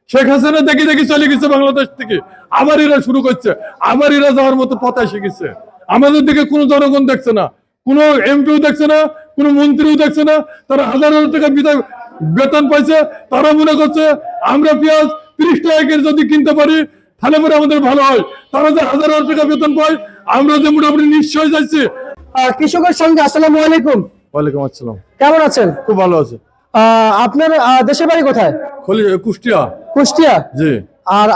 শেখ হাসিনা দেখি দেখি চলে গেছে বাংলাদেশ থেকে, আবার এরা শুরু করছে, আবার এরা যাওয়ার মতো পথে এসে গেছে। আমাদের দিকে কোনো জনগণ দেখছে না, কোনো এমপিও দেখছে না, কোনো মন্ত্রীও দেখছে না। তারা হাজার হাজার টাকা বেতন পাইছে, তারা মনে করছে আমরা পেঁয়াজ 30 টাকা কেজি যদি কিনতে পারি তাহলে পরে আমাদের ভালো হয়। তারা যে হাজার হাজার টাকা বেতন পায়, আমরা যে মোটামুটি নিশ্চয় যাচ্ছি। কৃষকের সঙ্গে আসসালামু আলাইকুম। ওয়ালাইকুম আসসালাম। কেমন আছেন? খুব ভালো আছে। আপনার দেশের বাড়ি কোথায়? কুষ্টিয়া। কুষ্টিয়া, জি। আর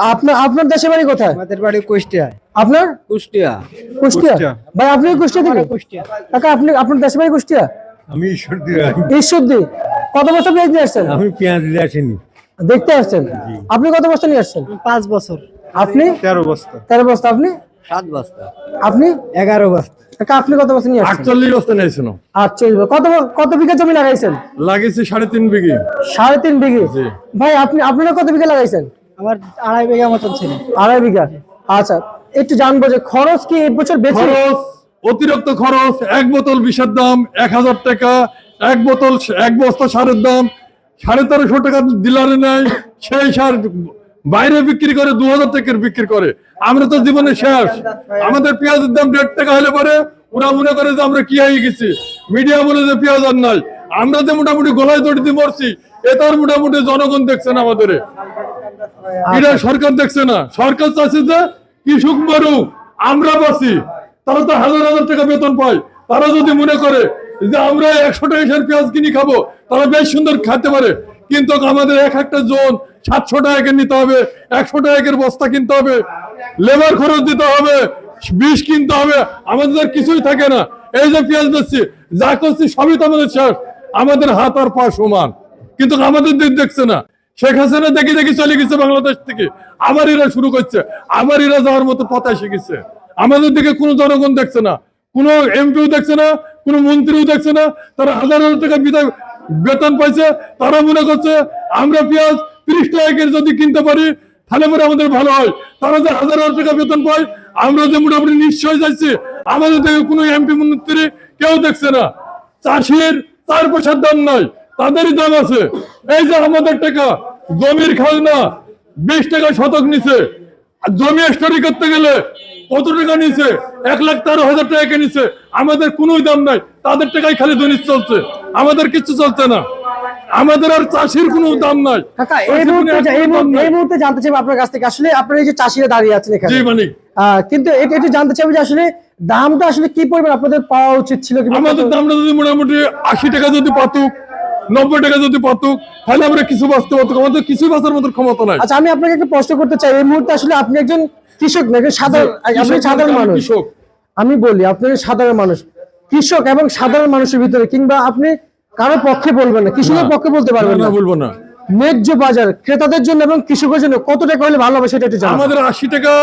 আপনার দেশের বাড়ি কোথায়? আমাদের বাড়ি কুষ্টিয়া। আপনার? কুষ্টিয়া। কুষ্টিয়া। ভাই আপনি কুষ্টিয়া থেকে? কুষ্টিয়া। কাকা আপনার দেশের বাড়ি কুষ্টিয়া? আমি ঈশ্বরদী। ঈশ্বরদী। কত বছর পেঁয়াজ নিয়ে আসছেন? আমি পেঁয়াজ নিয়ে আসিনি, দেখতে আসছেন। আপনি কত বস্তা নিয়ে আসছেন? 5 বছর। আপনি? 13 বস্তা। 13 বস্তা। আপনি? 7 বস্তা। আপনি? 11 বস্তা। কাকা আপনি কত বস্তা নিয়ে আসছেন? 48 বস্তা নিয়েছিল। 48। কত বিঘা জমি লাগাইছেন? লাগিয়েছি 3.5 বিঘে। 3.5 বিঘে। জি। ভাই আপনারা কত বিঘা লাগাইছেন? আমার 2.5 বিঘা মতন ছিল। 2.5 বিঘা। আচ্ছা, একটু জানবো যে খরচ কি এই বছর বেশি? খরচ, অতিরিক্ত খরচ। এক বোতল বিষের দাম 1000 টাকা, এক বস্তা সারের দাম 1350 টাকা ডিলারে নেয়। সেই সার বাইরে বিক্রি করে 2000 টাকার বিক্রি করে। আমরা তো জীবনে শেষ। আমাদের পেঁয়াজের দাম 1.5 টাকা হলে পরে ওরা মনে করে যে আমরা কি হয়ে গেছি, মিডিয়া বলে যে পেঁয়াজ আর নাই। আমরা যে মোটামুটি গলায় দড়ি দিয়ে মরছি, এটার মোটামুটি জনগণ দেখছে না আমাদের, এটা সরকার দেখছে না। সরকার চাচ্ছে যে কৃষক মরুক, আমরা বাঁচি। তারা তো হাজার হাজার টাকা বেতন পায়। তারা যদি মনে করে যে আমরা 100 টাকা পেঁয়াজ কিনে খাবো, তারা বেশ সুন্দর খেতে পারে। কিন্তু আমাদের একটা জোন 700 টাকা নিতে হবে, 100 টাকার বস্তা কিনতে হবে, লেবার খরচ দিতে হবে, বিষ কিনতে হবে। আমাদের কিছুই থাকে না। এই যে পেঁয়াজ দিচ্ছি, যা করছি সবই তো আমাদের শেষ। আমাদের হাত আর পা সমান, কিন্তু আমাদের দিক দেখছে না। শেখ হাসিনা দেখি দেখি চলে গেছে বাংলাদেশ থেকে, আবার এরা শুরু করছে, আবার এরা যাওয়ার মতো পথে এসে গেছে। আমাদের দিকে কোনো জনগণ দেখছে না, কোনো এমপিও দেখছে না, কোনো মন্ত্রীও দেখছে না। তারা হাজার হাজার টাকা বেতন পাইছে, তারা মনে করছে আমরা পেঁয়াজ 30 টাকা কেজি যদি কিনতে পারি তাহলে পরে আমাদের ভালো হয়। তারা যে হাজার হাজার টাকা বেতন পায়, আমরা যে মোটামুটি নিশ্চয় যাচ্ছি। আমাদের দিকে কোনো এমপি মন্ত্রী কেউ দেখছে না। চাষির 4 পয়সার দাম নাই, তাদেরই দাম আছে। এই যে আমাদের টাকা জমির খাজনা 20 টাকা শতক নিছে, জমি স্টোরি করতে গেলে কত টাকা নিছে? 1,13,000 টাকা নিছে। আমাদের কোনো দাম নাই, তাদের টাকায় খালি দৈনিক চলছে, আমাদের কিছু চলছে না। আমাদের আর চাষির কোনো দাম নাই। কাকা এই মুহূর্তে জানতে চাইবো আপনার কাছ থেকে, আসলে আপনারা এই যে চাষিরা দাঁড়িয়ে আছেন এখানে, জি মানিক, কিন্তু এটা একটু জানতে চাইবো যে আসলে দামটা আসলে কি পরিমাণ আপনাদের পাওয়া উচিত ছিল? আমাদের দামটা যদি মোটামুটি 80 টাকা যদি পাতুক, 90 টাকা যদি পাতুক, তাহলে আমরা কিছু বাঁচতে পারতুক। আমাদের কিছু বাঁচার মতো ক্ষমতা নাই। আচ্ছা, আমি আপনাকে একটা প্রশ্ন করতে চাই। এই মুহূর্তে আসলে আপনি একজন কৃষক নাকি সাধারণ মানুষ? আমি বলি আপনি সাধারণ মানুষ, কৃষক এবং সাধারণ মানুষের ভিতরে, কিংবা আপনি কারো পক্ষে বলবেন না, কৃষকের পক্ষে বলতে পারবেন না, বলবো না। ন্যায্য বাজার ক্রেতাদের জন্য এবং কৃষকের জন্য কত টাকা হলে ভালো হবে সেটা একটু জানান। আমাদের 80 টাকা,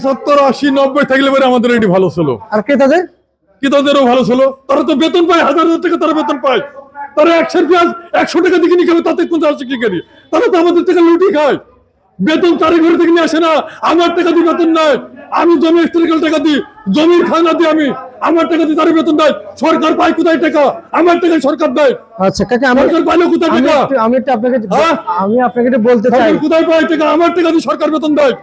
75, 80, 90 থাকলে পরে আমাদের এটি ভালো ছিল। আর ক্রেতাদেরও ভালো ছিল। তারা তো বেতন পায়, হাজার হাজার টাকা তারা বেতন পায়। তারা 100 পেঁয়াজ 100 টাকা দিয়ে কিনে খাবে, তাতে কোন চাষি কি করি? তারা তো আমাদের থেকে লুটি খায়। বেতন তার ঘরে থেকে নিয়ে আসে না। আমার টাকা দিয়ে বেতন নাই, আমি জমি হিস্টোরিক্যাল টাকা দিই, জমির খাজনা দিই, আমার টাকা দিয়ে তার বেতন দেয়। সরকার পায় কোথায় টাকা? আমার টাকা সরকার দেয়। আচ্ছা কাকা, সরকার পাইলো কোথায় টাকা? আমি আপনাকে বলতে চাই, কোথায় পায় টাকা? আমার টাকা দিয়ে সরকার বেতন দেয়।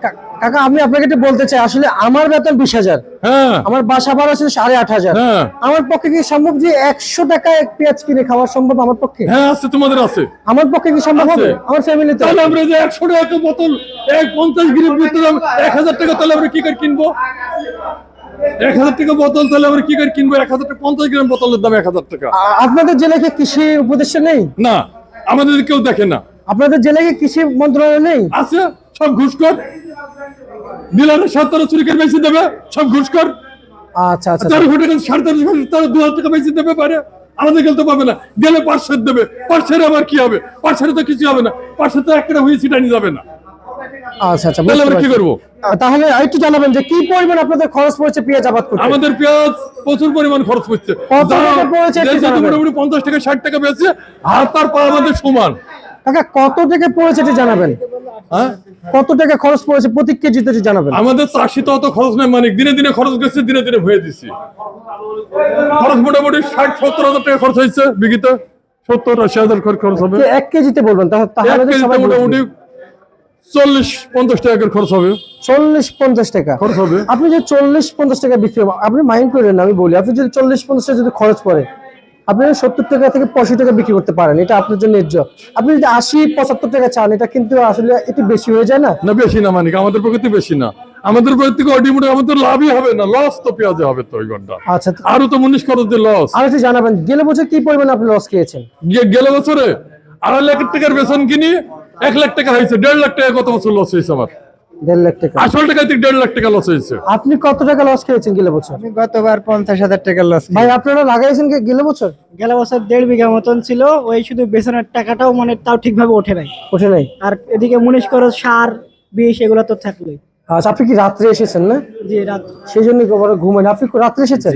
কাকা আমি আপনাকে বলতে চাই, আসলে আমার বেতন 20,000, হ্যাঁ, আমার বাসা ভাড়া ছিল 8,500। হ্যাঁ, আমার পক্ষে কি সম্ভব যে 100 টাকায় পেঁয়াজ কিনে খাওয়া সম্ভব আমার পক্ষে? হ্যাঁ আছে, তোমাদের আছে। আমার পক্ষে কি সম্ভব হবে? আমার ফ্যামিলিতে তাহলে আমরা যে 100 টাকা বোতল 50 গ্রাম ভিতরে 1000 টাকা, তাহলে আমরা কি করে কিনবো? 1000 টাকা বোতল, তাহলে আমরা কি করে কিনবো? 1000 টাকা 50 গ্রাম বোতলের দাম 1000 টাকা। আপনাদের জেলায় কি কৃষি উপদেষ্টা নেই? না, আমাদের কেউ দেখে না। আপনাদের জেলায় কি কৃষি মন্ত্রণালয় নেই? আছে, সব ঘুষখোর। ডিলারের 17 চুরি করে বেশি দেবে, সব ঘুষখোর। আচ্ছা আচ্ছা, 13 টাকা 13.5 তারা 2000 টাকা বেশি দেবে পারে, আমাদের গেলে তো পাবে না। গেলে 500 দেবে, 500 আবার কি হবে? 500 তো কিছু হবে না, 500 তো একটা হয়ে সিটানি যাবে না। আচ্ছা আচ্ছা, তাহলে আমরা কি করবো? তাহলে একটু জানাবেন যে কি পরিমাণ আপনাদের খরচ পড়েছে পেঁয়াজ আবাদ করতে? আমাদের পেঁয়াজ প্রচুর পরিমাণ খরচ করছে। কত টাকা পড়েছে একটু জানাবেন? মোটামুটি 50 টাকা 60 টাকা বেচে, হাত আর পা আমাদের সমান। কাকা কত টাকা পড়েছে একটু জানাবেন? হ্যাঁ, কত টাকা খরচ পড়েছে প্রতি কেজিতে একটু জানাবেন? আমাদের চাষি তো অত খরচ নাই মানিক, দিনে দিনে খরচ গেছে, দিনে দিনে হয়ে দিছি। খরচ মোটামুটি 60-70 হাজার টাকা খরচ হয়েছে বিঘিতে, 70-80 হাজার খরচ হবে। 1 কেজিতে বলবেন তাহলে? মোটামুটি 40-50 টাকা করে খরচ হবে। 40-50 টাকা খরচ হবে। আপনি যে 40-50 টাকা বিক্রি হবে, আপনি মাইন্ড করেন না, আমি বলি আপনি যদি 40-50 টাকা যদি খরচ পড়ে, আপনি 70 টাকা থেকে 85 টাকা বিক্রি করতে পারেন, এটা আপনার জন্য ন্যায্য। আপনি যদি 80-75 টাকা চান, এটা কিন্তু আসলে একটু বেশি হয়ে যায় না? না বেশি না, মানে কি আমাদের প্রকৃতি বেশি না, আমাদের প্রকৃতি অডিমোটে আমাদের লাভই হবে না, লস তো পেঁয়াজে হবে তো ওই ঘন্টা। আচ্ছা, আরো তো মুনিশ খরচ দিয়ে লস। আর একটু জানাবেন গেলে বছর কি পরিমাণে আপনি লস খেয়েছেন? গেল বছরে 2.5 লাখ টাকার বেতন কিনি 1 লাখ টাকা হয়েছে, 1.5 লাখ টাকা গত বছর লস হয়েছে আমার। 1.5 লাখ টাকা। আসল টাকা থেকে 1.5 লাখ টাকা লস হয়েছে। আপনি কত টাকা লস খেয়েছেন গেলে বছর? আমি গতবার 50,000 টাকা লস। ভাই আপনারা লাগাইছেন কি গেলে বছর? গেল বছর 1.5 বিঘা মতন ছিল, ওই শুধু বেসনের টাকাটাও মানে তাও ঠিকভাবে ওঠে নাই। ওঠে নাই? আর এদিকে মুনিশ খরচ, সার, বিষ এগুলো তো থাকলোই। আচ্ছা, আপনি কি রাত্রে এসেছেন না? জি, রাত সেই জন্য বড় ঘুমেন। আপনি কি রাত্রে এসেছেন?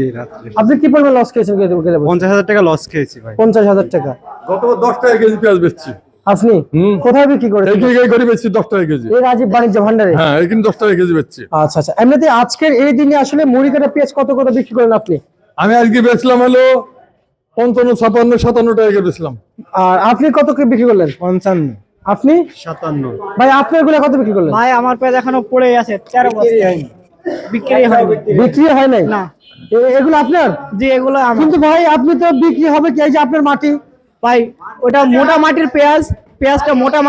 আপনি কি পরিমাণ লস খেয়েছেন গেলে বছর? 50,000 টাকা লস খেয়েছি ভাই। 50,000 টাকা। গতবার 10 টাকা কেজি পেঁয়াজ বেচছি। আপনি কোথায় বিক্রি করেছেন? এই ঘরে বেচছি 10 টাকা কেজি। এই রাজীব বাণিজ্য ভান্ডারে? হ্যাঁ, এখানে 10 টাকা কেজি বেচছি। আচ্ছা আচ্ছা, এমনিতে আজকের এই দিনে আসলে মুড়ি কাটা পেঁয়াজ কত কত বিক্রি করেন আপনি? আমি আজকে বেচলাম হলো 55, 56, 57 টাকা করে বেচলাম। আর আপনি কত করে বিক্রি করলেন? 55, আপনি 57। ভাই আপনার গুলা কত বিক্রি করলেন? ভাই আমার পেঁয়াজ এখনো পড়ে আছে 4 বস্তা, বিক্রি হয়নি। বিক্রি হয় নাই? না। এগুলো আপনার? জি, এগুলো আমার। কিন্তু ভাই আপনি তো বিক্রি হবে কি, এই যে আপনার মাটি। ভাই ওটা মোটা মাটির পেঁয়াজ, পেঁয়াজটা মোটা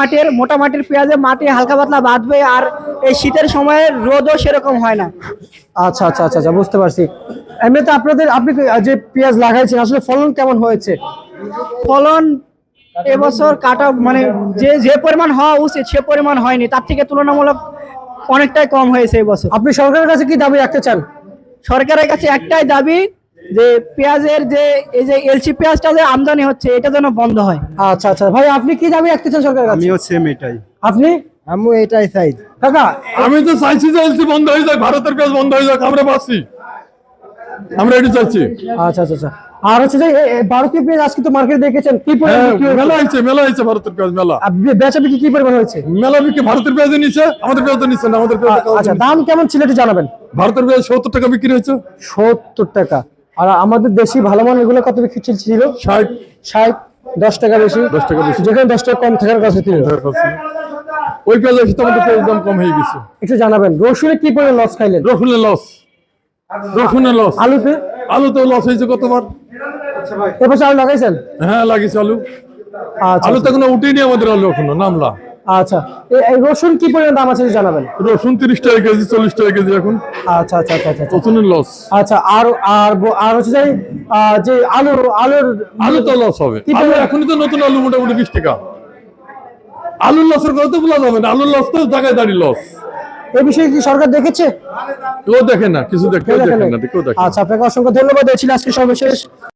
মাটির পেঁয়াজে মাটি হালকা পাতলা বাঁধবে, আর এই শীতের সময় রোদও সেরকম হয় না। আচ্ছা আচ্ছা আচ্ছা আচ্ছা, বুঝতে পারছি। এমনিতে আপনি যে পেঁয়াজ লাগাইছেন আসলে ফলন কেমন হয়েছে? ফলন এবছর কাটা মানে যে পরিমাণ হওয়া উচিত সে পরিমাণ হয়নি, তার থেকে তুলনামূলক অনেকটাই কম হয়েছে এবছর। আপনি সরকারের কাছে কি দাবি রাখতে চান? সরকারের কাছে একটাই দাবি, যে পেঁয়াজের যে এই যে এলসি পেঁয়াজটা যে আমদানি হচ্ছে এটা যেন বন্ধ হয়। আচ্ছা আচ্ছা ভাই, আপনি কি দাবি রাখতে চান সরকারের কাছে? আমিও সেম এটাই। আপনি? আমি এটাই চাই কাকা। আমি তো চাইছি যে এলসি বন্ধ হয়ে যাক, ভারতের পেঁয়াজ বন্ধ হয়ে যাক, আমরা বাঁচি, আমরা এটি চাচ্ছি। আচ্ছা আচ্ছা আচ্ছা, আর হচ্ছে যে ভারতীয় পেঁয়াজ আজকে তো মার্কেটে দেখেছেন কি পরিমাণ হ্যাঁ, বিক্রি হয়েছে? মেলা হয়েছে ভারতের পেঁয়াজ মেলা। বেচা বিক্রি কি পরিমাণ হয়েছে? মেলা বিক্রি ভারতের পেঁয়াজে নিচ্ছে, আমাদের পেঁয়াজ তো নিচ্ছে না, আমাদের পেঁয়াজ আচ্ছা, দাম কেমন ছিল একটু জানাবেন। ভারতের পেঁয়াজ 70 টাকা বিক্রি হয়েছে। 70 টাকা। আর আমাদের দেশি ভালো মান এগুলো কত বিক্রি ছিল? 60 60, 10 টাকা বেশি। 10 টাকা বেশি। যেখানে 10 টাকা কম থাকার কথা ছিল। ওই পেঁয়াজ এসে তো আমাদের পেঁয়াজ দাম কম হয়ে গেছে। একটু জানাবেন রসুনে কি পরিমাণ লস খাইলেন? রসুনের লস। আলুতে? আলুতে লস হয়েছে কতবার। এবছর আলু লাগাইছেন? হ্যাঁ, লাগিয়েছে আলু। আচ্ছা আলু তো এখনো উঠেনি আমাদের, আলু এখনো নামলা। আচ্ছা, এই রসুন কি পরিমাণ দাম আছে জানাবেন। রসুন 30 টাকা কেজি, 40 টাকা কেজি এখন। আচ্ছা আচ্ছা আচ্ছা আচ্ছা। রসুনের লস। আচ্ছা, আর হচ্ছে যে আলু তো লস হবে। কি আলু পরিমাণ? এখনই তো নতুন আলু মোটামুটি 20 টাকা। আলুর লসের কথা তো বলা যাবে না, আলুর লস তো জায়গায় দাঁড়িয়ে লস। এই বিষয়ে কি সরকার দেখেছে? কেউ দেখে না, কিছু দেখে না, কেউ দেখে না। আচ্ছা, আপনাকে অসংখ্য ধন্যবাদ। এই ছিল আজকে সর্বশেষ